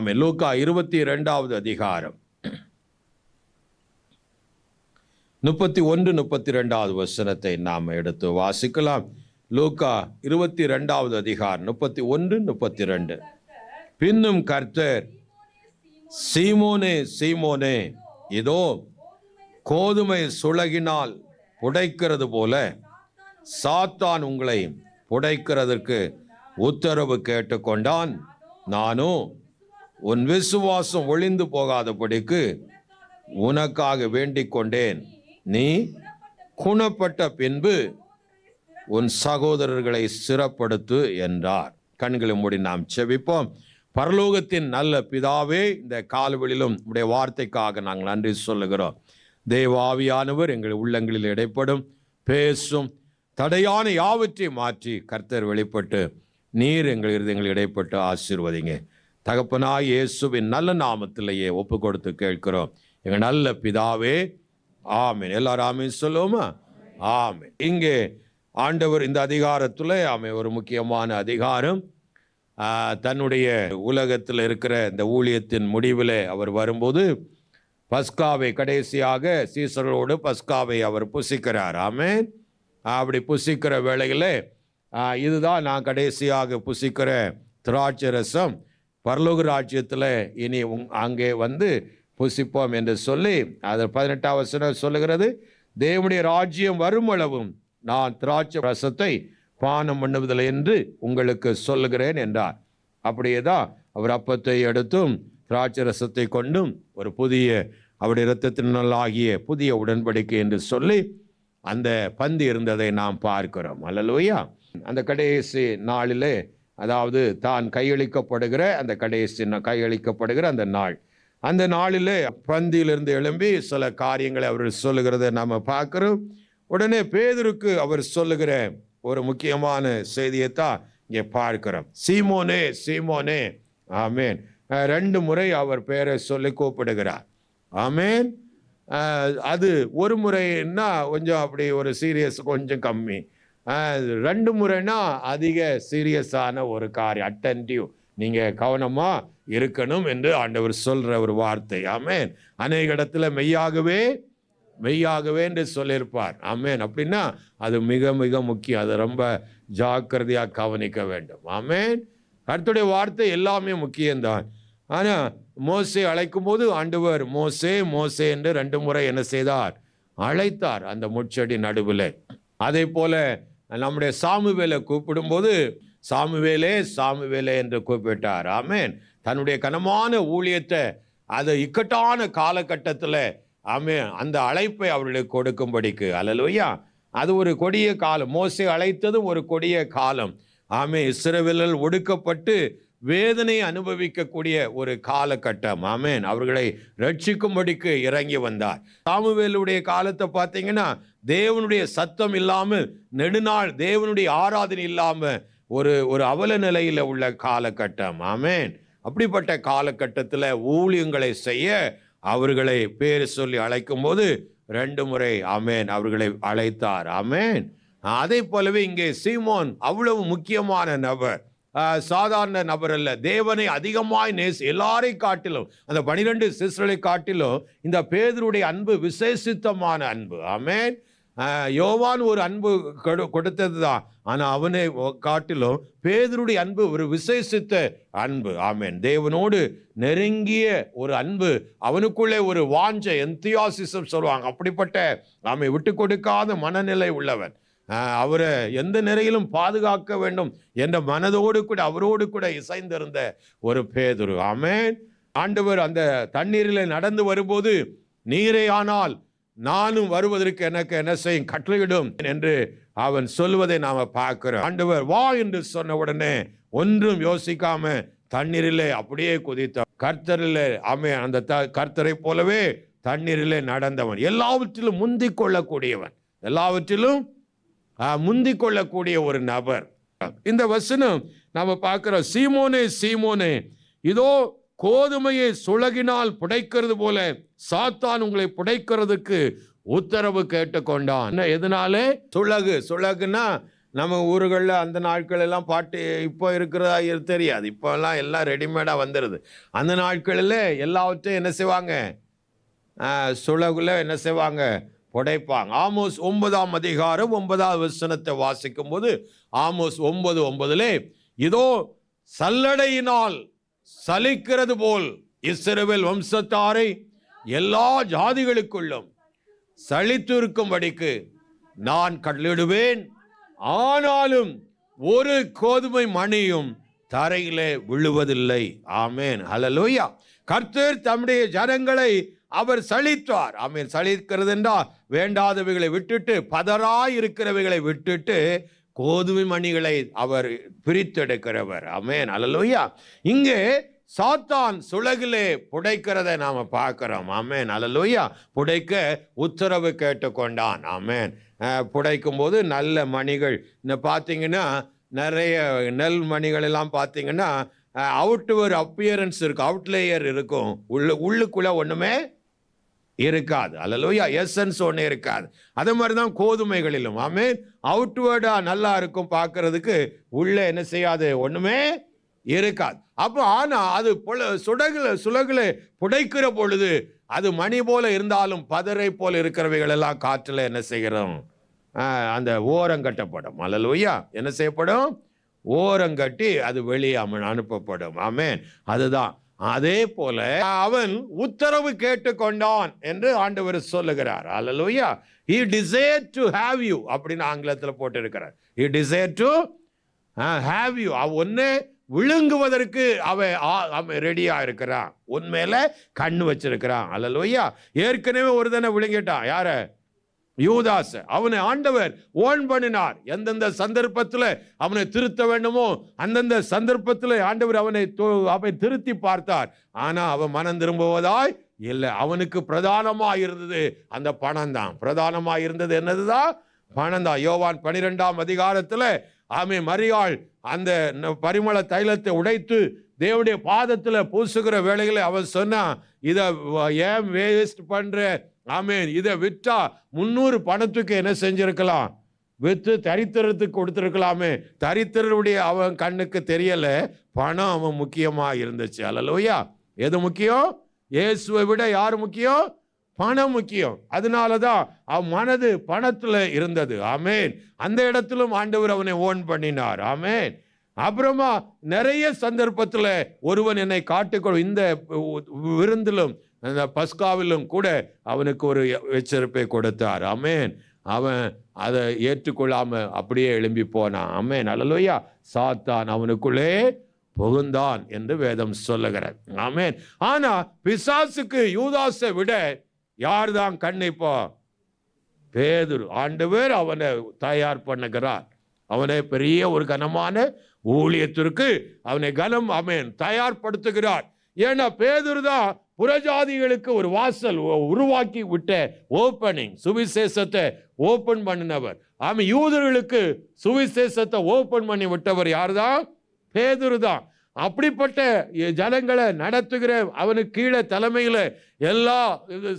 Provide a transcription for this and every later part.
ஆமென். லூக்கா 22வது அதிகாரம் 31, 32வது வசனத்தை நாம் எடுத்து வாசிக்கலாம். லூக்கா 22வது அதிகாரம் 31, 32. பின்னும் கர்த்தர், சீமோனே சீமோனே, இதோ கோதுமை சுளகினால் புடைக்கிறது போல சாத்தான் உங்களை புடைக்கிறதற்கு உத்தரவு கேட்டுக்கொண்டான். நானோ உன் விசுவாசம் ஒளிந்து போகாதபடிக்கு உனக்காக வேண்டிக் கொண்டேன். நீ குணப்பட்ட பின்பு உன் சகோதரர்களை ஸ்திரப்படுத்து என்றார். கண்களை மூடி நாம் செபிப்போம். பரலோகத்தின் நல்ல பிதாவே, இந்த காலவெளியிலும் உடைய வார்த்தைக்காக நாங்கள் நன்றி சொல்லுகிறோம். தேவாவியானவர் எங்கள் உள்ளங்களில் இடைப்படும், பேசும், தடையான யாவற்றை மாற்றி கர்த்தர் வெளிப்பட்டு நீர் எங்கள் இருதயங்கள் இடைப்பட்டு ஆசீர்வதிங்க. தகப்பனாய் இயேசுவின் நல்ல நாமத்திலேயே ஒப்பு கொடுத்து கேட்கிறோம் எங்கள் நல்ல பிதாவே, ஆமென். எல்லாரும் ஆமென் சொல்லுவோமா? ஆமென். இங்கே ஆண்டவர் இந்த அதிகாரத்தில் ஒரு முக்கியமான அதிகாரம். தன்னுடைய உலகத்தில் இருக்கிற இந்த ஊழியத்தின் முடிவில் அவர் வரும்போது பஸ்காவை கடைசியாக சீசர்களோடு பஸ்காவை அவர் புசிக்கிறார். ஆமென். அப்படி புசிக்கிற வேளையில் இதுதான் நான் கடைசியாக புசிக்கிற திராட்சை ரசம், பரலோக ராஜ்யத்தில் இனி அங்கே வந்து புசிப்போம் என்று சொல்லி அது 18வது வசனம் சொல்லுகிறது. தேவனுடைய ராஜ்யம் வருமளவும் நான் திராட்சை ரசத்தை பானம் பண்ணுவதில்லை என்று உங்களுக்கு சொல்லுகிறேன் என்றார். அப்படியே தான் அவர் அப்பத்தை எடுத்தும் திராட்சை ரசத்தை கொண்டும் ஒரு புதிய அவருடைய இரத்தத்தினாலாகிய புதிய உடன்படிக்கை என்று சொல்லி அந்த பந்தி இருந்ததை நாம் பார்க்கிறோம். அல்லேலூயா. அந்த கடைசி நாளிலே, அதாவது தான் கையளிக்கப்படுகிற அந்த கையளிக்கப்படுகிற அந்த நாள், அந்த நாளிலே பந்தியிலிருந்து எழும்பி சில காரியங்களை அவர் சொல்லுகிறத நாம் பார்க்கிறோம். உடனே பேதுருக்கு அவர் சொல்லுகிற ஒரு முக்கியமான செய்தியைத்தான் இங்கே பார்க்கிறோம். சீமோனே சீமோனே. ஆமேன். 2 முறை அவர் பெயரை சொல்லி கூப்பிடுகிறார். ஆமேன். அது ஒரு முறைன்னா கொஞ்சம் அப்படி ஒரு சீரியஸ் கொஞ்சம் கம்மி, 2 முறைனா அதிக சீரியஸான ஒரு காரியம், அட்டென்டிவ், நீங்கள் கவனமாக இருக்கணும் என்று ஆண்டவர் சொல்கிற ஒரு வார்த்தை. ஆமேன். அநேக இடத்துல மெய்யாகவே என்று சொல்லியிருப்பார். ஆமேன். அப்படின்னா அது மிக மிக முக்கியம், அது ரொம்ப ஜாக்கிரதையாக கவனிக்க வேண்டும். ஆமேன். கர்த்தருடைய வார்த்தை எல்லாமே முக்கியம்தான். ஆனால் மோசே அழைக்கும் போது ஆண்டவர் மோசே மோசே என்று 2 முறை என்ன செய்தார்? அழைத்தார் அந்த முட்செடி நடுவில். அதே போல நம்முடைய சாமுவேலை கூப்பிடும்போது சாமுவேலே சாமுவேலே என்று கூப்பிட்டார். ஆமேன். தன்னுடைய கனமான ஊழியத்தை அது இக்கட்டான காலகட்டத்தில் ஆமேன் அந்த அழைப்பை அவர்களுக்கு கொடுக்கும்படிக்கு. அல்லேலூயா. அது ஒரு கொடிய காலம். மோசே அழைத்ததும் ஒரு கொடிய காலம். ஆமேன். இஸ்ரவேலர் ஒடுக்கப்பட்டு வேதனை அனுபவிக்கக்கூடிய ஒரு காலகட்டம். ஆமேன். அவர்களை ரட்சிக்கும்படிக்கு இறங்கி வந்தார். சாமுவேலுடைய காலத்தை பார்த்தீங்கன்னா தேவனுடைய சத்தம் இல்லாமல், நெடுநாள் தேவனுடைய ஆராதனை இல்லாமல் ஒரு அவல நிலையில் உள்ள காலகட்டம். ஆமேன். அப்படிப்பட்ட காலகட்டத்தில் ஊழியங்களை செய்ய அவர்களை பேர் சொல்லி அழைக்கும் போது 2 முறை ஆமேன் அவர்களை அழைத்தார். ஆமேன். அதே போலவே இங்கே சீமோன் அவ்வளவு முக்கியமான நபர், சாதாரண நபர் அல்ல. தேவனை அதிகமாய் எல்லாரை காட்டிலும், அந்த 12 சிஸ்டர்களை காட்டிலும் இந்த பேதுருடைய அன்பு விசேஷித்தமான அன்பு. ஆமேன். யோவான் ஒரு அன்பு கொடுத்தது தான், ஆனால் அவனை காட்டிலும் பேதுருடைய அன்பு ஒரு விசேஷித்த அன்பு. ஆமேன். தேவனோடு நெருங்கிய ஒரு அன்பு, அவனுக்குள்ளே ஒரு வாஞ்சை, எந்தியாசிசம் சொல்லுவாங்க, அப்படிப்பட்ட ஆமை விட்டு கொடுக்காத மனநிலை உள்ளவன். அவரை எந்த நிலையிலும் பாதுகாக்க வேண்டும் என்ற மனதோடு கூட அவரோடு கூட இசைந்திருந்த ஒரு பேதுரு. ஆமேன். ஆண்டவர் அந்த தண்ணீரில் நடந்து வரும்போது, நீரே ஆனால் நானும் வருவதற்கு எனக்கு என்ன செய்யும், கட்டளையிடும் என்று அவன் சொல்வதை நாம பார்க்கிறோம். ஆண்டவர் வா என்று சொன்ன உடனே ஒன்றும் யோசிக்காம தண்ணீரிலே அப்படியே குதித்த கர்த்தரிலே ஆமே அந்த கர்த்தரை போலவே தண்ணீரிலே நடந்தவன், எல்லாவற்றிலும் முந்திக் கொள்ளக்கூடியவன், எல்லாவற்றிலும் முந்திக் கொள்ளக்கூடிய ஒரு நபர். இந்த வசனம் நாம பார்க்கிறோம். சீமோனே சீமோனே, இதோ கோதுமையை சுளகினால் புடைக்கிறது போல சாத்தான் உங்களை புடைக்கிறதுக்கு உத்தரவு கேட்டுக்கொண்டான். எதனாலே? சுளகுனா நம்ம ஊர்களில் அந்த நாட்கள் எல்லாம் பாட்டு இப்போ இருக்கிறதா தெரியாது. இப்போல்லாம் எல்லாம் ரெடிமேடாக வந்துடுது. அந்த நாட்களில் எல்லாவற்றையும் என்ன செய்வாங்க, சுலகுல என்ன செய்வாங்க, புடைப்பாங்க. ஆமோஸ் 9ஆம் அதிகாரம் 9வது வசனத்தை வாசிக்கும் போது, ஆமோஸ் 9:9 இதோ சல்லடையினால் சலிக்கிறது போல் இஸ்ரவேல் வம்சத்தாரை எல்லா ஜாதிகளுக்குள்ளும் சலித்து இருக்கும்படிக்கு நான் கட்டளையிடுவேன், ஆனாலும் ஒரு கோதுமை மணியும் தரையிலே விழுவதில்லை. ஆமேன், ஹல்லேலூயா. கர்த்தர் தம்முடைய ஜனங்களை அவர் சலித்தார். ஆமேன். சலிக்கிறது என்றால் வேண்டாதவைகளை விட்டுட்டு, பதராய் இருக்கிறவைகளை விட்டுட்டு கோதுமை மணிகளை அவர் பிரித்தெடுக்கிறவர். ஆமேன், ஹல்லேலூயா. இங்கே சாத்தான் சுலகிலே புடைக்கிறதை நாம் பார்க்கிறோம். ஆமேன், ஹல்லேலூயா. புடைக்க உத்தரவு கேட்டுக்கொண்டான். ஆமேன். புடைக்கும் போது நல்ல மணிகள் பார்த்தீங்கன்னா, நிறைய நெல் மணிகள் எல்லாம் பார்த்தீங்கன்னா அவுட்வர் அப்பியரன்ஸ் இருக்கும், அவுட்லேயர் இருக்கும், உள்ளுக்குள்ள ஒன்றுமே இருக்காது. ஹல்லேலூயா. எசன்ஸ் ஒன்று இருக்காது. அதே மாதிரி தான் கோதுமைகளிலும். ஆமேன். அவுட்வேர்டா நல்லா இருக்கும் பார்க்கறதுக்கு, உள்ளே என்ன செய்யாது, ஒன்றுமே இருக்காது. அப்போ ஆனால் அது சுலகுல புடைக்கிற பொழுது அது மணி போல இருந்தாலும் பதரை போல இருக்கிறவைகள் எல்லாம் காற்றில் என்ன செய்கிறோம், அந்த ஓரங்கட்டப்படும். ஹல்லேலூயா. என்ன செய்யப்படும், ஓரங்கட்டி அது வெளியே அனுப்பப்படும். ஆமேன். அதுதான். அதே போல அவன் உத்தரவு கேட்டுக்கொண்டான் என்று ஆண்டவர் சொல்லுகிறார். ஹல்லேலூயா. he desired to have you அப்படின்னு ஆங்கிலத்தில் போட்டு இருக்கிறார். he desired to have you. ஒன்னு விழுங்குவதற்கு அவன் ரெடியா இருக்கிறான், உண்மையில கண்ணு வச்சிருக்கிறான். ஹல்லேலூயா. ஏற்கனவே ஒரு தானே விழுங்கிட்டான். யார? யூதாஸ். அவனை ஆண்டவர் ஓன் பண்ணினார். எந்தெந்த சந்தர்ப்பத்தில் அவனை திருத்த வேண்டுமோ அந்தந்த சந்தர்ப்பத்தில் ஆண்டவர் அவனை திருத்தி பார்த்தார். ஆனா அவன் மனம் திரும்புவதாய் இல்லை. அவனுக்கு பிரதானமாக இருந்தது அந்த பணம் தான். பிரதானமாக இருந்தது என்னதுதான்? பணம் தான். யோவான் 12ஆம் அதிகாரத்தில் மரியாள் அந்த பரிமள தைலத்தை உடைத்து தேவனுடைய பாதத்தில் பூசுகிற வேளைகளை அவன் சொன்னான், இதை ஏன் வேஸ்ட் பண்ற? ஆமேன். இதை விற்றா 300 பணத்துக்கு என்ன செஞ்சிருக்கலாம், விற்று தரித்திரத்துக்கு கொடுத்துருக்கலாமே. தரித்திரருடைய அவன் கண்ணுக்கு தெரியல, பணம் அவன் முக்கியமா இருந்துச்சு. ஹல்லேலூயா. எது முக்கியம்? இயேசுவை விட யார் முக்கியம்? பணம் முக்கியம். அதனாலதான் அவன் மனது பணத்துல இருந்தது. ஆமேன். அந்த இடத்திலும் ஆண்டவர் அவனை ஓன் பண்ணினார். ஆமேன். அப்புறமா நிறைய சந்தர்ப்பத்தில் ஒருவன் என்னை காட்டுக்கொள், இந்த விருந்திலும் அந்த பஸ்காவிலும் கூட அவனுக்கு ஒரு எச்சரிப்பை கொடுத்தார். ஆமேன். அவன் அதை ஏற்றுக்கொள்ளாம அப்படியே எழும்பி போனான். ஆமேன், ஹல்லேலூயா. சாத்தான் அவனுக்குள்ளே புகுந்தான் என்று வேதம் சொல்லுகிறார். ஆமேன். ஆனா பிசாசுக்கு யூதாசை விட யார் தான் கண்ணிப்போ? பேதுரு. ஆண்டவர் அவனை தயார் பண்ணுகிறார். அவனை பெரிய ஒரு கனமான ஊழியத்திற்கு அவனை கனம் தயார்படுத்துகிறார். ஏன்னா பேதுரு தான் புறஜாதிகளுக்கு ஒரு வாசல் உருவாக்கி விட்ட ஓப்பனிங், சுவிசேஷத்தை ஓபன் பண்ணினவர். யூதர்களுக்கு சுவிசேஷத்தை ஓபன் பண்ணி விட்டவர் யார்தான்? பேதுரு தான். அப்படிப்பட்ட ஜனங்களை நடத்துகிற அவனுக்கு கீழே தலைமையில எல்லா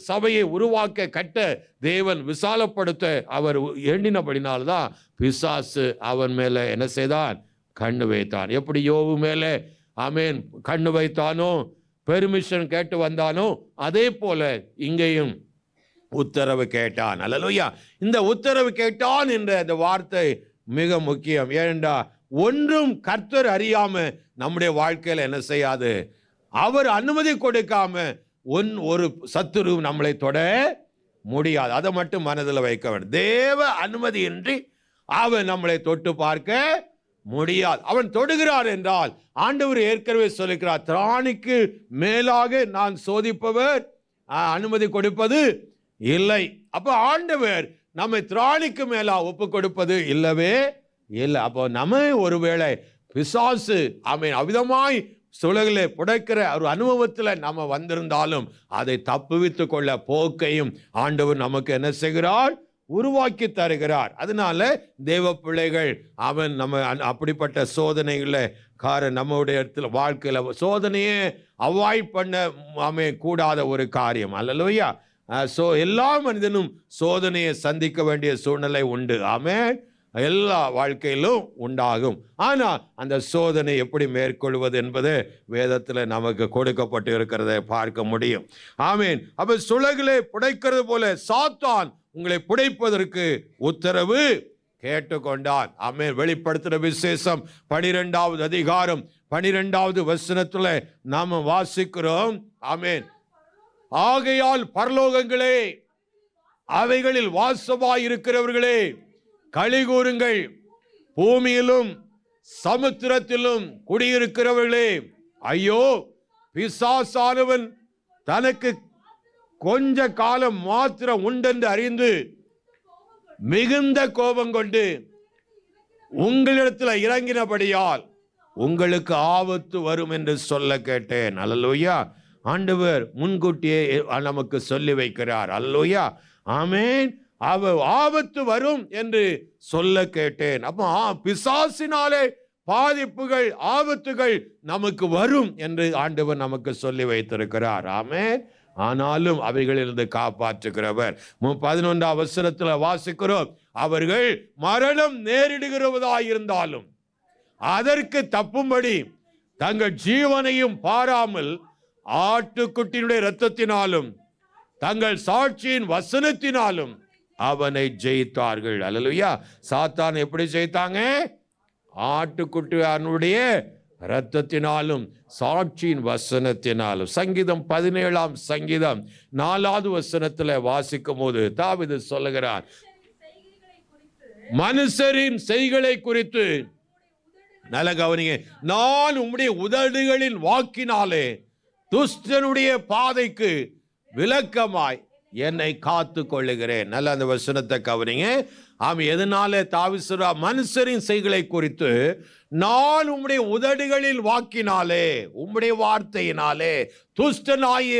சபையை உருவாக்க கட்ட தேவன் விசாலப்படுத்த அவர் எண்ணினபடினால்தான் பிசாசு அவன் மேல என்ன செய்தான்? கண்ணு வைத்தான். எப்படி யோபு மேலே ஆமேன் கண்ணு வைத்தானோ, பெர்மிஷன் கேட்டு வந்தானோ, அதே போல இங்கேயும் உத்தரவு கேட்டான். ஹல்லேலூயா. இந்த உத்தரவு கேட்டான் என்ற அந்த வார்த்தை மிக முக்கியம். ஏனென்றா ஒன்றும் கர்த்தர் அறியாம நம்முடைய வாழ்க்கையில என்ன செய்யாது, அவர் அனுமதி கொடுக்காம ஒரு சத்துரு நம்மளை தொட முடியாது. அதை மட்டும் மனதில் வைக்க வேண்டும். தேவ அனுமதியின்றி அவன் நம்மளை தொட்டு பார்க்க முடியாது. அவன் தொடுகிறார் என்றால் ஆண்டவர் ஏற்கனவே சொல்லுகிறார், திராணிக்கு மேலாக நான் சோதிப்பவர் அனுமதி கொடுப்பது இல்லை. அப்ப ஆண்டவர் நம்மை திராணிக்கு மேலா ஒப்பு கொடுப்பது இல்லவே இல்லை. அப்போ நம்ம ஒருவேளை பிசாசு அவிதமாய் சுலகிலே புடைக்கிற ஒரு அனுபவத்தில் நம்ம வந்திருந்தாலும் அதை தப்புவித்து கொள்ள போக்கையும் ஆண்டவர் நமக்கு என்ன செய்கிறார்? உருவாக்கி தருகிறார். அதனால தேவ பிள்ளைகள் நம்ம அப்படிப்பட்ட சோதனைகளை நம்முடைய இடத்துல வாழ்க்கையில சோதனையே அவாய்ட் பண்ண கூடாத ஒரு காரியம். ஹல்லேலூயா. எல்லா மனிதனும் சோதனையை சந்திக்க வேண்டிய சூழ்நிலை உண்டு. ஆமென். எல்லா வாழ்க்கையிலும் உண்டாகும். ஆனா அந்த சோதனை எப்படி மேற்கொள்வது என்பது வேதத்தில் நமக்கு கொடுக்கப்பட்டு இருக்கிறதை பார்க்க முடியும். ஆமீன். அப்ப சுளகிலே புடைக்கிறது போல சாத்தான் உங்களை புடைப்பதற்கு உத்தரவு கேட்டுக்கொண்டான். ஆமீன். வெளிப்படுத்தின விசேஷம் 12வது அதிகாரம் 12வது வசனத்துல நாம வாசிக்கிறோம். ஆமீன். ஆகையால் பரலோகங்களே, அவைகளில் வாசமாயிருக்கிறவர்களே, களி கூறுங்கள், பூமியிலும் சமுத்திரத்திலும் குடியிருக்கிறவர்களே, ஐயோ, பிசாசானவன் தனக்கு கொஞ்ச காலம் மாத்திரம் உண்டென்று அறிந்து மிகுந்த கோபம் கொண்டு உங்களிடத்தில் இறங்கினபடியால் உங்களுக்கு ஆபத்து வரும் என்று சொல்ல கேட்டேன். அல்லேலூயா. ஆண்டவர் முன்கூட்டியே நமக்கு சொல்லி வைக்கிறார். அல்லேலூயா. ஆமென். ஆபத்து வரும் என்று சொல்ல கேட்டேன். அப்போ பிசாசினாலே பாதிப்புகள், ஆபத்துகள் நமக்கு வரும் என்று ஆண்டவர் நமக்கு சொல்லி வைத்திருக்கிறார். ஆமென். ஆனாலும் அவைகளிலிருந்து காப்பாற்றுகிறவர். 11ஆம் வசனத்தில் வாசிக்கிறோம், அவர்கள் மரணம் நேரிடுகிறவதாயிருந்தாலும் அதற்கு தப்பும்படி தங்கள் ஜீவனையும் பாராமல் ஆட்டுக்குட்டியினுடைய இரத்தத்தினாலும் தங்கள் சாட்சியின் வசனத்தினாலும் அவனை ஜெயித்தார்கள். அல்லேலூயா. சாத்தான் எப்படி ஜெயித்தாங்க? ஆட்டுக்குட்டியானுடைய இரத்தத்தினாலும் சாட்சியின் வசனத்தினாலும். சங்கீதம் 17ஆம் சங்கீதம் 4வது வசனத்தில் வாசிக்கும் போது தாவீது சொல்லுகிறார், மனுஷரின் செய்களை குறித்து நல்ல கவனிங்க, நான் உம்முடைய உதடுகளின் வாக்கினாலே துஷ்டனுடைய பாதைக்கு விலக்கமாய் என்னை காத்து கொள்ளுகிறேன். நல்ல அந்த வசனத்தை கவனிங்க. எதனால தாவீது மனுஷரின் செய்களை குறித்து நான் உம்முடைய உதடுகளில் வாக்கினாலே, உம்முடைய வார்த்தையினாலே துஷ்டனாகிய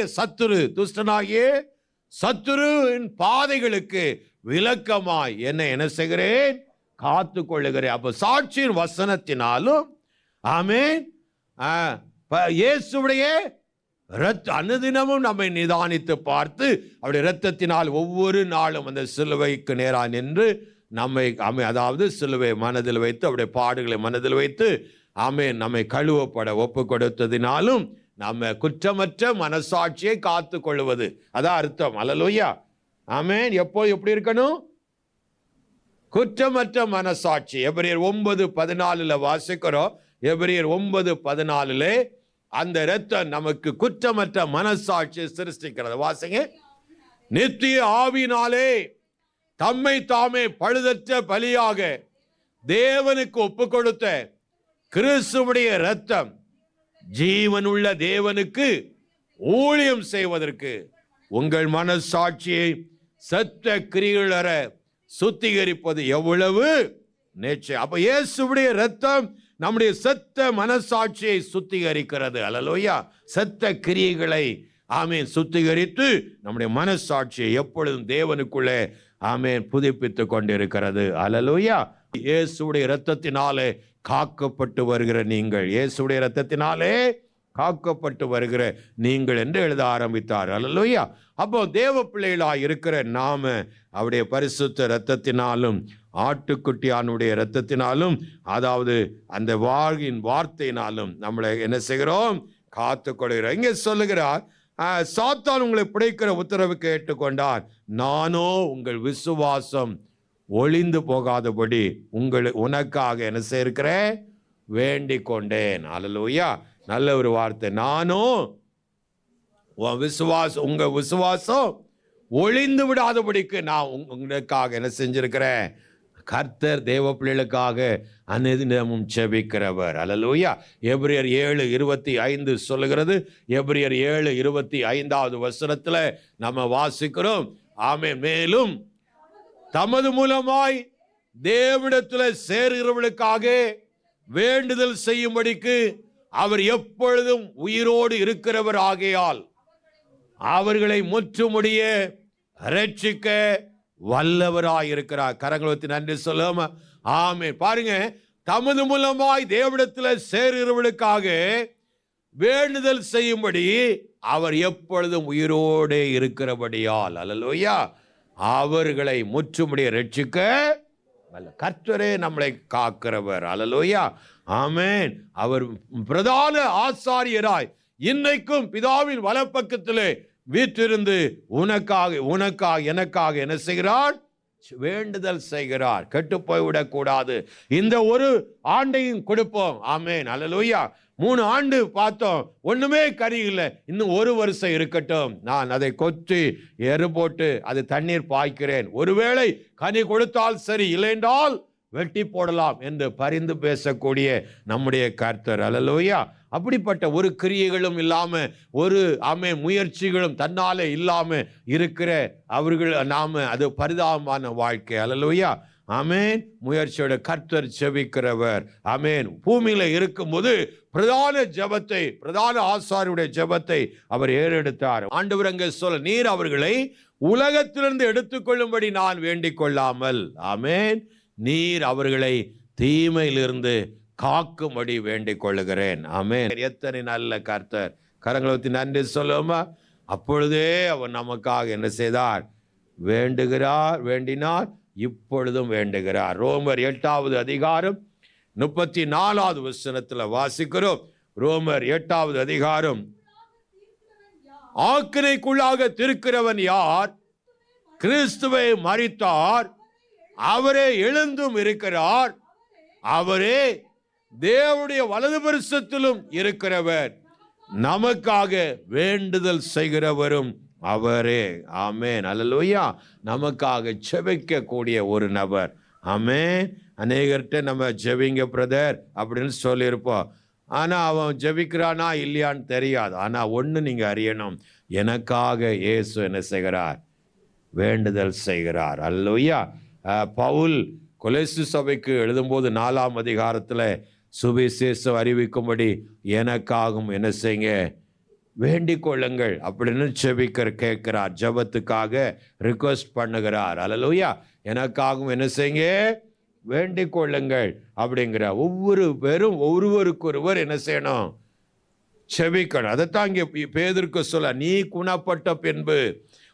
சத்துருவின் பாதைகளுக்கு விலக்கமாய் என்னை என்ன செய்கிறேன்? காத்து கொள்ளுகிறேன். அப்ப சாட்சியின் வசனத்தினாலும் ஆமென் இயேசுடைய அனுதினமும் நம்மை நிதானித்து பார்த்து அவருடைய இரத்தத்தினால் ஒவ்வொரு நாளும் அந்த சிலுவைக்கு நேராக நின்று நம்மை அதாவது சிலுவை மனதில் வைத்து அவருடைய பாடுகளை மனதில் வைத்து ஆமென் நம்மை கழுவப்பட ஒப்பு கொடுத்ததினாலும் நம்ம குற்றமற்ற மனசாட்சியை காத்து கொள்வது, அதான் அர்த்தம். அல்லேலூயா. ஆமென். எப்படி இருக்கணும்? குற்றமற்ற மனசாட்சி. எபிரேயர் 9:14 வாசிக்கிறோம். எபிரேயர் 9:14 அந்த இரத்தம் நமக்கு குற்றமற்ற மனசாட்சியை சிருஷ்டிக்கிறது. வாசிங்க. நித்திய ஆவியினாலே தம்மை தாமே பழுதற்ற பலியாக தேவனுக்கு ஒப்பு கொடுத்த கிறிஸ்துவுடைய இரத்தம் ஜீவனுள்ள தேவனுக்கு ஊழியம் செய்வதற்கு உங்கள் மனசாட்சியை செத்த கிரியைகளற சுத்திகரிப்பது எவ்வளவு நிச்சயம். அப்ப இயேசுவுடைய இரத்தம் நம்முடைய செத்த மனசாட்சியை சுத்திகரிக்கிறது. அல்லேலூயா. செத்த கிரியைகளை ஆமென் சுத்திகரித்து நம்முடைய மனசாட்சியை எப்பொழுதும் தேவனுக்குள்ளே ஆமென் புதுப்பித்துக் கொண்டிருக்கிறது. அல்லேலூயா. இயேசுவுடைய இரத்தத்தினாலே காக்கப்பட்டு வருகிற நீங்கள், இயேசுவுடைய இரத்தத்தினாலே காக்கப்பட்டு வருகிற நீங்கள் என்று எழுத ஆரம்பித்தார். அல்லேலூயா. அப்போ தேவ பிள்ளைகளாக இருக்கிற நாம அவருடைய பரிசுத்த இரத்தத்தினாலும் ஆட்டுக்குட்டியானுடைய இரத்தத்தினாலும் அதாவது அந்த வாழ்வின் வார்த்தையினாலும் நம்மளை என்ன செய்கிறோம்? காத்து கொள்கிறோம். இங்கே சொல்லுகிறார், சாத்தான் உங்களை பிடிக்கிற உத்தரவு கேட்டுக்கொண்டார், நானோ உங்கள் விசுவாசம் ஒளிந்து போகாதபடி உனக்காக என்ன செய்கிறேன்? வேண்டிக் கொண்டேன். அல்லேலூயா. நல்ல ஒரு வார்த்தை. நானும் உங்க விசுவாசம் ஒளிந்து விடாதபடிக்கு நான் உங்களுக்காக என்ன செஞ்சிருக்கிறேன்? கர்த்தர் தேவ பிள்ளைகளுக்காக அனுதினமும் ஜெபிக்கிறவர். அல்லேலூயா. எபிரேயர் 7:25 சொல்லுகிறது. எபிரேயர் 7:25வது வசனத்துல நம்ம வாசிக்கிறோம். ஆமென். மேலும் தமது மூலமாய் தேவனிடத்தில் சேருகிறவர்களுக்காக வேண்டுதல் செய்யும்படிக்கு அவர் எப்பொழுதும் உயிரோடு இருக்கிறவர் ஆகையால் அவர்களை முற்றுமுடிய ரட்சிக்க வல்லவராயிருக்கிறார். கரங்களை நன்றி சொல்லுமா. ஆமென். பாருங்க, தமது மூலமாய் தேவனிடத்தில் சேருகிறவர்களுக்காக வேண்டுதல் செய்யும்படி அவர் எப்பொழுதும் உயிரோடு இருக்கிறபடியால் அல்லேலூயா அவர்களை முற்றுமுடிய ரட்சிக்க கர்த்தரே நம்மளை காக்கிறவர். அல்லேலூயா, ஆமென். அவர் பிரதான ஆசாரியராய் இன்னைக்கும் பிதாவின் வலப்பக்கத்திலே வீற்றிருந்து உனக்காக எனக்காக என்ன செய்கிறார்? வேண்டுதல் செய்கிறார். கெட்டு போய்விடக் கூடாது. இந்த ஒரு ஆண்டையும் கொடுப்போம். ஆமென், அல்லேலூயா. 3 ஆண்டு பார்த்தோம், ஒண்ணுமே கனி இல்லை. இன்னும் 1 வருஷம் இருக்கட்டும், நான் அதை கொத்தி எரு போட்டு அது தண்ணீர் பாய்க்கிறேன். ஒருவேளை கனி கொடுத்தால் சரி, இல்லைன்றால் வெட்டி போடலாம் என்று பரிந்து பேசக்கூடிய நம்முடைய கர்த்தர். அல்லேலூயா. அப்படிப்பட்ட ஒரு கிரியைகளும் இல்லாம, ஒரு முயற்சிகளும் தன்னாலே இல்லாம இருக்கிற அவர்கள் அது பரிதாபமான வாழ்க்கை. அல்லேலூயா, ஆமென். முயற்சியோட கர்த்தர் ஜெபிக்கிறவர். ஆமென். பூமியில இருக்கும்போது பிரதான ஆசாரியுடைய ஜெபத்தை அவர் ஏறெடுத்தார். ஆண்டவர் அங்கே சொல்ல, நீர் அவர்களை உலகத்திலிருந்து எடுத்துக்கொள்ளும்படி நான் வேண்டிக் கொள்ளாமல், ஆமென், நீர் அவர்களை தீமையிலிருந்து காக்கும்படி வேண்டிக் கொள்ளுகிறேன். ஆமென். எத்தனை நல்ல கர்த்தர். கரங்களை ஊத்தி நன்றி சொல்லுமா. அப்பொழுதே அவர் நமக்காக என்ன செய்தார்? வேண்டினார், இப்பொழுதும் வேண்டுகிறார். ரோமர் 8வது அதிகாரம் 34வது வசனத்தில் வாசிக்கிறோம். ரோமர் 8வது அதிகாரம், ஆக்கினைக்குள்ளாக தீர்க்கிறவன் யார்? கிறிஸ்துவை மரித்தார், அவரே எழுந்தும் இருக்கிறார், அவரே தேவனுடைய வலது பரிசத்திலும் இருக்கிறவர், நமக்காக வேண்டுதல் செய்கிறவரும் அவரே. ஆமென், அல்லேலூயா. நமக்காக ஜெபிக்க கூடிய ஒரு நபர். ஆமென். அநேகர்கிட்ட நம்ம ஜெபிங்க பிரதர் அப்படின்னு சொல்லியிருப்போம். ஆனால் அவன் ஜெபிக்கிறானா இல்லையான்னு தெரியாது. ஆனால் ஒன்று நீங்கள் அறியணும், எனக்காக இயேசு என்ன செய்கிறார்? வேண்டுதல் செய்கிறார். அல்லேலூயா. பவுல் கொலோசு சபைக்கு எழுதும்போது 4ஆம் அதிகாரத்தில் சுவிசேஷம் அறிவிக்கும்படி எனக்காகவும் என்ன செய்யுங்க? வேண்டிக் கொள்ளுங்கள் அப்படின்னு கேட்கிறார். ஜெபத்துக்காக ரிக்வெஸ்ட் பண்ணுகிறார். அல்லேலூயா. எனக்காகவும் என்ன செய்யுங்க? வேண்டிக் கொள்ளுங்கள் அப்படிங்கிற. ஒவ்வொரு பேரும் ஒருவருக்கொருவர் என்ன செய்யணும்? செபிக்கணும். அதைத்தான் இங்கே பேதுருக்கு சொல்ல, நீ குணப்பட்ட பின்பு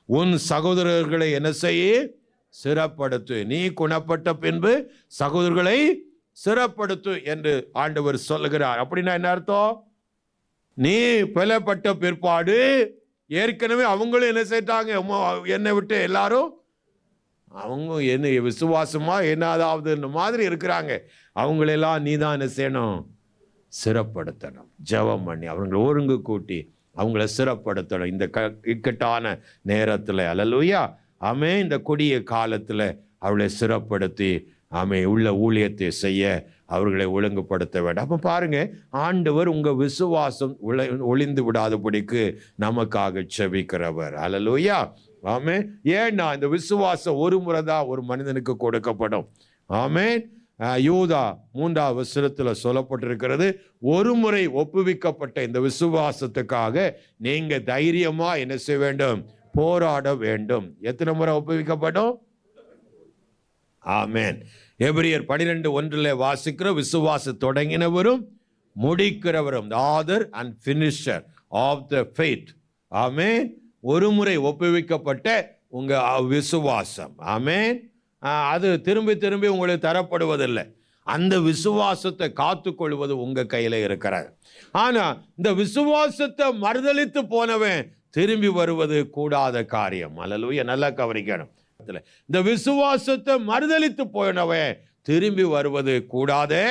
உன் சகோதரர்களை என்ன செய்ய? சிறப்படுத்து. நீ குணப்பட்ட பின்பு சகோதரர்களை சிறப்படுத்து என்று ஆண்டவர் சொல்லுகிறார். அப்படின்னா என்ன அர்த்தம்? நீ பலப்பட்ட பிற்பாடு ஏற்கனவே அவங்களும் என்ன செய்தாங்க? என்னை விட்டு எல்லாரும் அவங்க என்ன விசுவாசமா என்னதாவது மாதிரி இருக்கிறாங்க. அவங்களெல்லாம் நீ தான் என்ன செய்யணும்? சிறப்படுத்தணும். ஜெபம் பண்ணி அவங்களை ஒருங்கு கூட்டி அவங்கள சிறப்படுத்தணும். இந்த இக்கட்டான நேரத்தில். அல்லேலூயா, ஆமென். இந்த கொடிய காலத்தில் அவளை சிறப்படுத்தி உள்ள ஊழியத்தை செய்ய அவர்களை ஒழுங்குபடுத்த வேண்டும். அப்போ பாருங்க, ஆண்டவர் உங்க விசுவாசம் ஒளிந்து விடாதபடிக்கு நமக்காக செபிக்கிறவர். அல்லேலூயா, ஆமென். ஏன்னா இந்த விசுவாசம் ஒரு முறை தான் ஒரு மனிதனுக்கு கொடுக்கப்படும். ஆமென். யூதா 3ஆம் வசனத்தில் சொல்லப்பட்டிருக்கிறது, ஒரு முறை ஒப்புவிக்கப்பட்ட இந்த விசுவாசத்துக்காக நீங்க தைரியமா என்ன செய்ய வேண்டும்? போராட வேண்டும். எத்தனை முறை ஒப்புவிக்கப்படும்? ஆமென். எபிரியர் 12:1 வாசிக்கிற, விசுவாச தொடங்கினவரும் முடிக்கிறவரும், author and finisher of the faith. ஆமென். ஒரு முறை ஒப்புவிக்கப்பட்ட உங்க விசுவாசம், ஆமென், அது திரும்பி திரும்பி உங்களுக்கு தரப்படுவதில்லை. அந்த விசுவாசத்தை காத்துக்கொள்வது உங்க கையில இருக்கிறது. ஆனா இந்த விசுவாசத்தை மறுதலித்து போனவன் திரும்பி வருவது கூடாத காரியம். அல்லேலூயா, நல்லா கவனிக்கணும். இந்த விசுவாசத்தை மறுதலித்து போனவன் திரும்பி வருவது கூடாதே.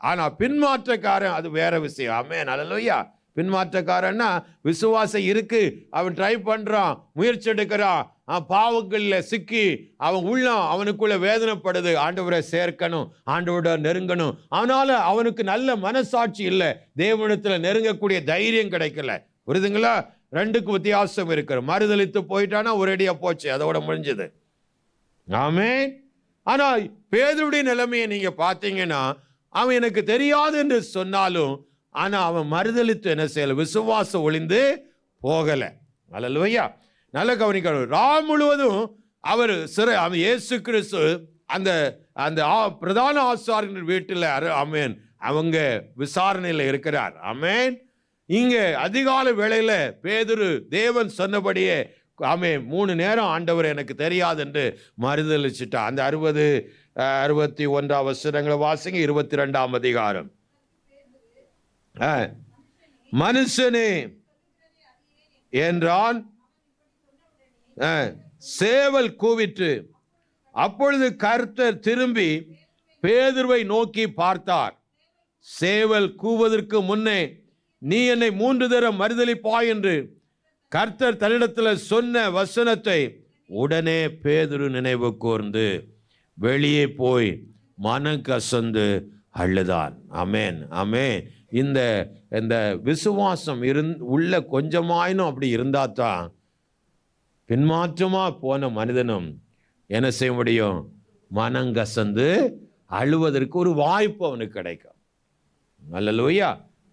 ஆனா பின்மாற்றக்காரன் அது வேற விஷயம். ஆமென், அல்லேலூயா. பின்மாற்றக்காரன்னா விசுவாசம் இருக்கு, அவன் ட்ரை பண்றான், முயற்சி எடுக்கிறான், பாவங்கள்ல சிக்கி அவன் உள்ளம் அவனுக்குள்ள வேதனைப்படுது. ஆண்டவரை சேர்க்கணும், ஆண்டவரோட நெருங்கணும், அதனால அவனுக்கு நல்ல மனசாட்சி இல்லை, தேவனிடத்துல நெருங்கக்கூடிய தைரியம் கிடைக்கல. புரியுதுங்களா? ரெண்டுக்கு வித்தியாசம் இருக்கிற. மறுதலித்து போயிட்டானா ஒரேடியா போச்சு, அதோட முடிஞ்சது. ஆமென். ஆனா பேதுருடைய நிலைமையை நீங்க பார்த்தீங்கன்னா, அவன் எனக்கு தெரியாது என்று சொன்னாலும் ஆனா அவன் மறுதலித்து என்ன செய்யல? விசுவாசம் ஒளிந்து போகல. அல்லேலூயா, நல்ல கவனிக்கணும். ராம் முழுவதும் அவர் இயேசு கிறிஸ்து அந்த அந்த பிரதான ஆசாரியர் வீட்டில் ஆமென் அவங்க விசாரணையில் இருக்கிறார். ஆமென். இங்க அதிகாலை வேளையில பேதுரு தேவன் சொன்னபடியே ஆமே 3 நேரம் ஆண்டவர் எனக்கு தெரியாது என்று மறுதளிச்சிட்டான். அந்த 61 வசனங்களை வாசிங்க. 22 அதிகாரம். மனுஷனே என்றான். சேவல் கூவிற்று. அப்பொழுது கர்த்தர் திரும்பி பேதுருவை நோக்கி பார்த்தார். சேவல் கூவதற்கு முன்னே நீ என்னை 3 தரம் மறுதலிப்பாய் என்று கர்த்தர் தன்னிடத்தில் சொன்ன வசனத்தை உடனே பேதுரு நினைவு கூர்ந்து வெளியே போய் மனம் கசந்து அழுதான். ஆமென், ஆமென். இந்த விசுவாசம் உள்ள கொஞ்சமாயினும் அப்படி இருந்தா தான் பின்மாற்றமா போன மனிதனும் என்ன செய்ய முடியும்? மனங்கசந்து அழுவதற்கு ஒரு வாய்ப்பு அவனுக்கு கிடைக்கும். அல்லேலூயா.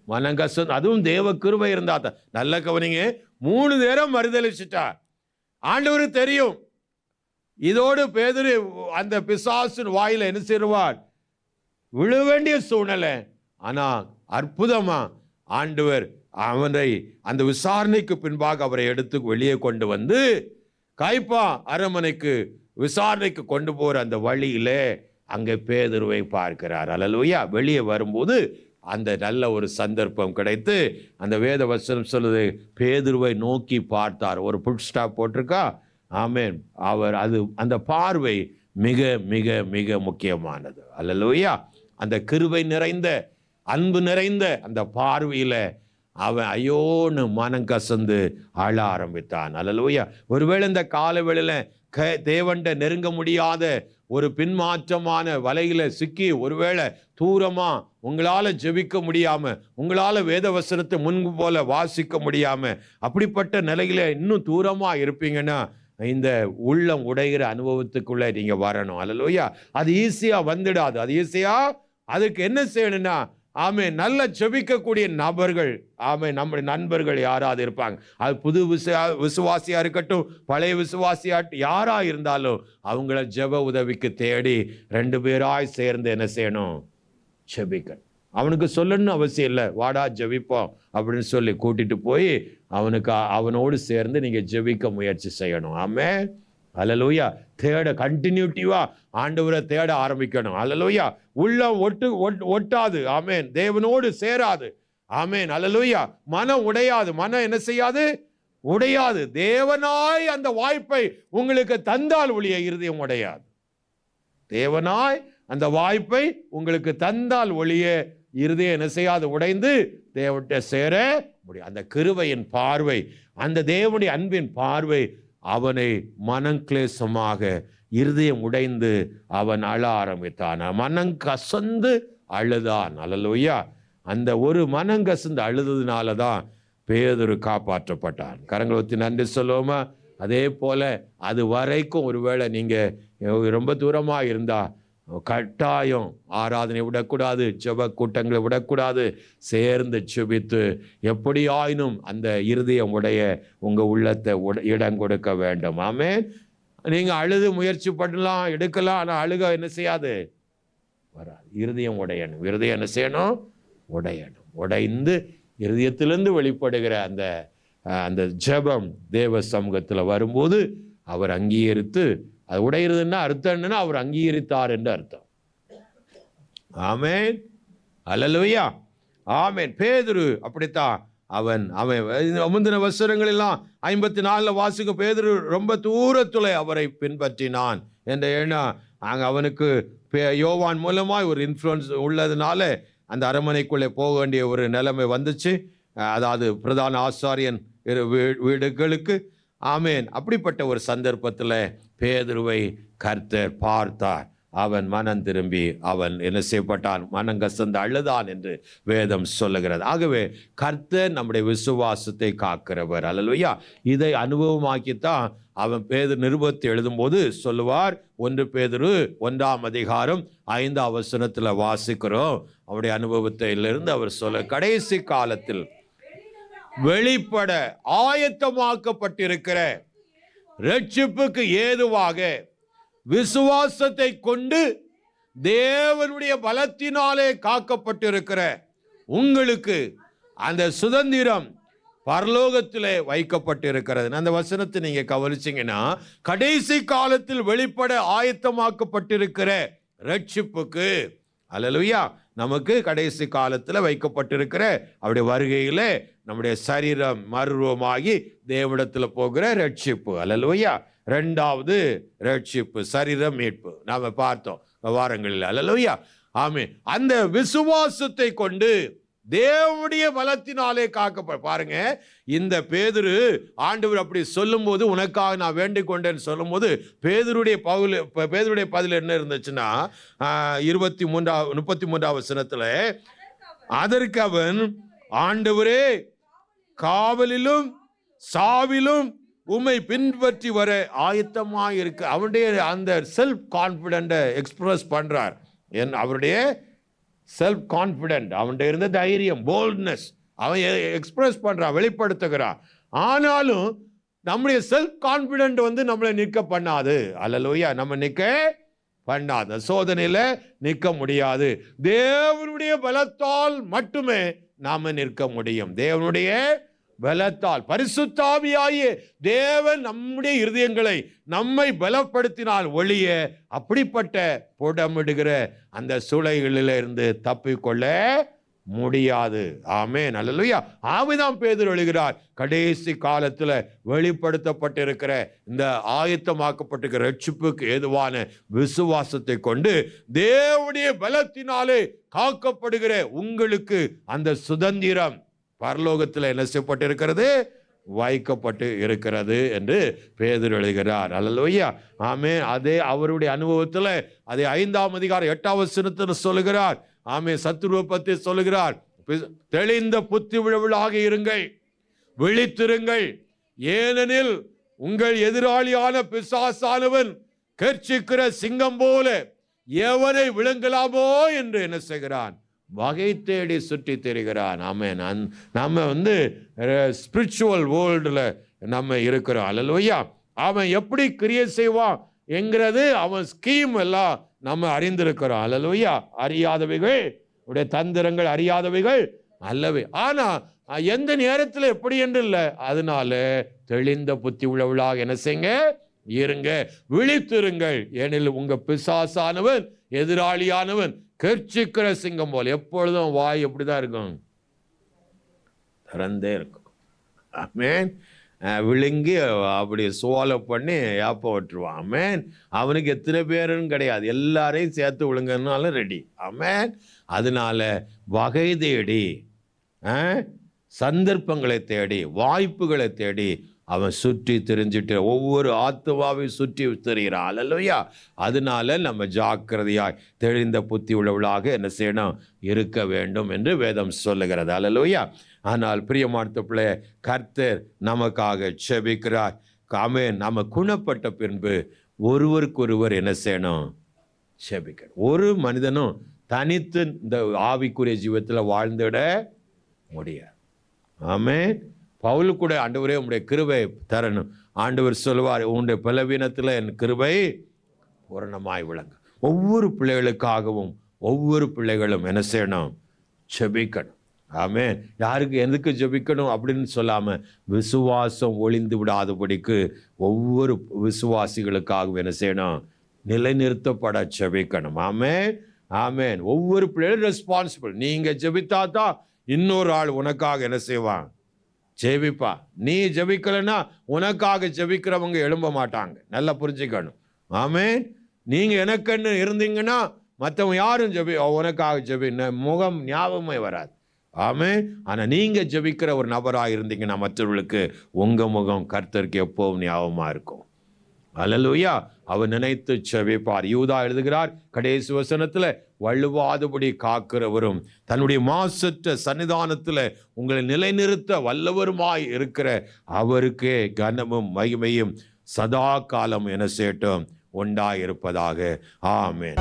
மனங்கசந்து, அதுவும் தேவ கிருபை இருந்தா தான். நல்ல கவனிங்க, 3 நேரம் மறுதலிச்சிட்டா. ஆண்டவருக்கு தெரியும் இதோடு பேதுரு அந்த பிசாசின் வாயில என்ன செய்வார்? விழ வேண்டிய சூழ்நிலை. ஆனா அற்புதமா ஆண்டவர் அவனை அந்த விசாரணைக்கு பின்பாக அவரை எடுத்து வெளியே கொண்டு வந்து கைப்பா அரமனைக்கு விசாரணைக்கு கொண்டு போற அந்த வழியிலே அங்கே பேதுருவை பார்க்கிறார். அல்லேலூயா. வெளியே வரும்போது அந்த நல்ல ஒரு சந்தர்ப்பம் கிடைத்து அந்த வேத வசனம் சொல்லுது, பேதுருவை நோக்கி பார்த்தார். ஒரு புட் ஸ்டாப் போட்டிருக்கா. ஆமென். அவர் அந்த பார்வை மிக மிக மிக முக்கியமானது. அல்லேலூயா. அந்த கிருபை நிறைந்த அன்பு நிறைந்த அந்த பார்வையில அவன் ஐயோன்னு மனம் கசந்து அழ ஆரம்பித்தான். அல்லேலூயா. ஒருவேளை இந்த காலவேளையில தேவன்ட நெருங்க முடியாத ஒரு பின்மாற்றமான வலையில சிக்கி ஒருவேளை தூரமா உங்களால ஜெபிக்க முடியாம, உங்களால வேத வசனத்தை முன்பு போல வாசிக்க முடியாம அப்படிப்பட்ட நிலையில இன்னும் தூரமா இருப்பீங்கன்னா இந்த உள்ளம் உடைகிற அனுபவத்துக்குள்ள நீங்க வரணும். அல்லேலூயா. அது ஈஸியா வந்துடாது. அது ஈஸியா அதுக்கு என்ன செய்யணும்னா, ஆமே, நல்ல ஜெபிக்கக்கூடிய நபர்கள், ஆமே, நம்முடைய நண்பர்கள் யாராவது இருப்பாங்க. அது புது விசுவாசியா இருக்கட்டும், பழைய விசுவாசியா யாரா இருந்தாலும் அவங்கள ஜெப உதவிக்கு தேடி 2 பேராய் சேர்ந்து என்ன செய்யணும்? ஜெபிக்கணும். அவனுக்கு சொல்லணும்னு அவசியம் இல்லை. வாடா ஜெபிப்போம் அப்படின்னு சொல்லி கூட்டிட்டு போய் அவனோடு சேர்ந்து நீங்க ஜெபிக்க முயற்சி செய்யணும். ஆமே. அல்லேலூயா. கண்டினியூட்டிவா ஆண்டவரை தேட ஆரம்பிக்கணும். அல்லேலூயா. உள்ளம் ஒட்டாது. ஆமேன். தேவனோடு சேராது. ஆமேன். அல்லேலூயா. மனம் உடையாது. மனம் என்ன செய்யாது? உடையாது. தேவனாய் அந்த வாய்ப்பை உங்களுக்கு தந்தால் ஒழிய இருதயம் உடையாது. தேவனாய் அந்த வாய்ப்பை உங்களுக்கு தந்தால் ஒழிய இருதயம் என்ன செய்யாது? உடைந்து தேவன்கிட்ட சேர முடியும். அந்த கிருபையின் பார்வை, அந்த தேவனுடைய அன்பின் பார்வை அவனை மனங்கிளேசமாக இருதயம் உடைந்து அவன் அழ ஆரம்பித்தான். மனங்கசந்து அழுதான். அல்லேலூயா. அந்த ஒரு மனங்கசந்து அழுததுனால தான் பேதுரு காப்பாற்றப்பட்டான். கரங்களை நன்றி சொல்லுவோமா? அதே போல அது வரைக்கும் ஒருவேளை நீங்க ரொம்ப தூரமா இருந்தா கட்டாயம் ஆராதனை விடக்கூடாது, ஜெப கூட்டங்களை விடக்கூடாது. சேர்ந்து ஜெபித்து எப்படி ஆயினும் அந்த இருதயம் உடைய உங்க உள்ளத்தை இடம் கொடுக்க வேண்டும். ஆமென். நீங்க அழுது முயற்சி பண்ணலாம், எடுக்கலாம். ஆனால் அழுக என்ன செய்யாது? வராது. இருதயம் உடையணும். இருதயம் என்ன செய்யணும்? உடையணும். உடைந்து இருதயத்திலிருந்து வெளிப்படுகிற அந்த ஜெபம் தேவ சமூகத்தில் வரும்போது அவர் அங்கீகரித்து, அது உடையிறதுன்னா அர்த்தம் என்னன்னா அவர் அங்கீகரித்தார் என்று அர்த்தம். ஆமென். அல்லேலூயா. ஆமென். பேதுரு அப்படித்தான். அவன் முந்தின வசனங்கள் எல்லாம் 54 வாசிக்க பேதுரு ரொம்ப தூரத்துல அவரை பின்பற்றினான் என்ற எண்ணம் அங்கே அவனுக்கு யோவான் மூலமாய் ஒரு இன்ஃப்ளூயன்ஸ் உள்ளதுனால அந்த அரண்மனைக்குள்ளே போக வேண்டிய ஒரு நிலைமை வந்துச்சு. அதாவது பிரதான ஆசாரியன் வீடுகளுக்கு. ஆமேன். அப்படிப்பட்ட ஒரு சந்தர்ப்பத்தில் பேதுருவை கர்த்தர் பார்த்தார். அவன் மனம் திரும்பி அவன் என்ன செய்யப்பட்டான்? மனங்கசந்து அழுதான் என்று வேதம் சொல்லுகிறது. ஆகவே கர்த்தர் நம்முடைய விசுவாசத்தை காக்கிறவர். அல்லேலூயா. இதை அனுபவமாக்கித்தான் அவன் பேதுரு நிருபத்தை எழுதும்போது சொல்லுவார். 1 பேதுரு 1 அதிகாரம் 5 வசனத்தில் வாசிக்கிறோம். அவருடைய அனுபவத்திலிருந்து அவர் சொல்ல, கடைசி காலத்தில் வெளிப்பட ஆயத்தமாக்கப்பட்டிருக்கிற ரட்சிப்புக்கு ஏதுவாக விசுவாசத்தை கொண்டு தேவனுடைய பலத்தினாலே காக்கப்பட்டிருக்கிற உங்களுக்கு அந்த சுதந்திரம் பரலோகத்திலே வைக்கப்பட்டிருக்கிறது. அந்த வசனத்தை நீங்க கவனிச்சீங்கன்னா, கடைசி காலத்தில் வெளிப்பட ஆயத்தமாக்கப்பட்டிருக்கிற ரட்சிப்புக்கு, அல்லேலூயா, நமக்கு கடைசி காலத்தில் வைக்கப்பட்டிருக்கிற அவருடைய வருகையில நம்முடைய சரீரம் மறுரூபமாகி தேவனிடத்தில் போகிற ரட்சிப்பு, அல்லேலூயா. இரண்டாவது ரட்சிப்பு சரீர மீட்பு நாம பார்த்தோம் வாரங்களில், அல்லேலூயா. ஆமென். அந்த விசுவாசத்தை கொண்டு தேவனுடைய பலத்தினாலே பாருங்க, இந்த பேதுரு ஆண்டவர் அப்படி சொல்லும் போது, உனக்காக நான் வேண்டிக் கொண்டேன்னு சொல்லும் போது, பேதுருடைய பதில் என்ன இருந்துச்சுன்னா, 33 வசனத்துல, அதற்கு அவன், ஆண்டவரே, காவலிலும் சாவிலும் உம்மை பின்பற்றி வர ஆயத்தமாக இருக்கு. அவனுடைய அந்த செல்ஃப் கான்பிடென்ட் எக்ஸ்பிரஸ் பண்றார். அவருடைய செல்ஃப் கான்பிடென்ட், அவன்கிட்ட இருந்த தைரியம், போல்ட்னஸ் அவன் எக்ஸ்பிரஸ் பண்றான், வெளிப்படுத்துகிறான். ஆனாலும் நம்முடைய செல்ஃப் கான்பிடென்ட் நம்மளை நிற்க பண்ணாது, அல்லேலூயா. நம்ம நிற்க பண்ணாது, சோதனையில நிற்க முடியாது. தேவனுடைய பலத்தால் மட்டுமே நாம நிற்க முடியும். தேவனுடைய பலத்தால், பரிசுத்த ஆவியாகிய தேவன் நம்முடைய இருதயங்களை நம்மை பலப்படுத்தினால் ஒழிய அப்படிப்பட்ட புடமிடுகிற அந்த சூளைகளில் இருந்து தப்பிக்கொள்ள முடியாது. ஆமென், அல்லேலூயா. ஆவிதான் பேதுரு எழுதுகிறார், கடைசி காலத்தில் வெளிப்படுத்தப்பட்டிருக்கிற இந்த ஆயத்தமாக்கப்பட்டிருக்கிற ரட்சிப்புக்கு ஏதுவான விசுவாசத்தை கொண்டு தேவனுடைய பலத்தினாலே காக்கப்படுகிற உங்களுக்கு அந்த சுதந்திரம் பரலோகத்தில் என்ன செய்யப்பட்டிருக்கிறது, வைக்கப்பட்டு இருக்கிறது என்று பேதுரு எழுதுகிறார், அல்லேலூயா. ஆமென். அதே அவருடைய அனுபவத்தில் அதே 5ஆம் அதிகாரம் 8ஆம் வசனத்தில் சொல்லுகிறார். ஆமென். சத்துருவை பற்றி சொல்லுகிறார், தெளிந்த புத்தி உள்ளவர்களாக இருங்கள், விழித்திருங்கள், ஏனெனில் உங்கள் எதிராளியான பிசாசானவன் கர்ச்சிக்கிற சிங்கம் போல எவனை விழுங்கலாமோ என்று என்ன செய்கிறான், வகை தேடி சுற்றி தெரிகிறான். ஆமென். நம்ம ஸ்பிரிச்சுவல் வேர்ல்டில் நம்ம இருக்கிறோம், அல்லேலூயா. அவன் எப்படி கிரியை செய்வான் என்கிறது அவன் ஸ்கீம் எல்லாம் நம்ம அறிந்திருக்கிறோம், அல்லேலூயா. அறியாதவைகள் உடைய தந்திரங்கள் அறியாதவைகள் அல்லவே. ஆனா எந்த நேரத்தில் எப்படி என்று இல்லை, அதனால தெளிந்த புத்தி உள்ளவளாக என்ன செய்யுங்க, இருங்க, விழித்திருங்கள், ஏனில் உங்க பிசாசானவன் எதிராளியானவன் கர்ச்சிக்கிற சிங்கம் போல், எப்பொழுதும் வாய் எப்படிதான் இருக்கும், திறந்தே இருக்கும். ஆமென். விழுங்கி அப்படி சோலை பண்ணி ஏப்ப விட்டுருவான். ஆமென். அவனுக்கு எத்தனை பேருன்னு கிடையாது, எல்லாரையும் சேர்த்து விழுங்கனாலும் ரெடி. ஆமென். அதனால வகை தேடி, சந்தர்ப்பங்களை தேடி, வாய்ப்புகளை தேடி அவன் சுற்றி தெரிஞ்சுட்டு ஒவ்வொரு ஆத்துவாவையும் சுற்றி தெரிகிறான், அல்லேலூயா. அதனால நம்ம ஜாக்கிரதையாய் தெளிந்த புத்தி உள்ளவளாக என்ன செய்யணும், இருக்க வேண்டும் என்று வேதம் சொல்லுகிறது, அல்லேலூயா. ஆனால் பிரியமான பிள்ளை, கர்த்தர் நமக்காக செபிக்கிறார். ஆமென். நம்ம குணப்பட்ட பின்பு ஒருவருக்கொருவர் என்ன செய்யணும், செபிக்க. ஒரு மனிதனும் தனித்து இந்த ஆவிக்குரிய ஜீவத்தில் வாழ்ந்துட முடியாது. ஆமென். பவுல் கூட, ஆண்டவரே உங்களுடைய கிருபை தரணும், ஆண்டவர் சொல்லுவார், உன்னுடைய பலவீனத்தில் என் கிருபை பூரணமாய் விளங்க. ஒவ்வொரு பிள்ளைகளுக்காகவும் ஒவ்வொரு பிள்ளைகளும் என்ன செய்யணும், ஜெபிக்கணும். ஆமென். யாருக்கு எதுக்கு ஜெபிக்கணும் அப்படின்னு சொல்லாம, விசுவாசம் ஒளிந்து விடாதபடிக்கு ஒவ்வொரு விசுவாசிகளுக்காகவும் என்ன செய்யணும், நிலைநிறுத்தப்பட ஜெபிக்கணும். ஆமென். ஆமென். ஒவ்வொரு பிள்ளைகளும் ரெஸ்பான்சிபிள். நீங்க ஜெபித்தா தான் இன்னொரு ஆள் உனக்காக என்ன செய்வான், ஜெபிப்பா. நீ ஜெபிக்கலைன்னா உனக்காக ஜெபிக்கிறவங்க எழும்ப மாட்டாங்க, நல்லா புரிஞ்சுக்கணும். ஆமென். நீங்க எனக்குன்னு இருந்தீங்கன்னா மற்றவங்க யாரும் உனக்காக முகம் ஞாபகமே வராது. ஆமென். ஆனா நீங்க ஜெபிக்கிற ஒரு நபராக இருந்தீங்கன்னா மற்றவர்களுக்கு உங்க முகம் கர்த்தருக்கு எப்பவும் ஞாபகமா இருக்கும், அல்லேலூயா. அவர் நினைத்து ஜெபிப்பார். யூதா எழுதுகிறார் கடைசி வசனத்துல, வள்ளுவாதபடி காக்கிறவரும் தன்னுடைய மாசற்ற சன்னிதானத்தில் உங்களை நிலைநிறுத்த வல்லவருமாய் இருக்கிற அவருக்கே கனமும் மகிமையும் சதா காலம் என சேட்டும் உண்டாயிருப்பதாக. ஆமென்.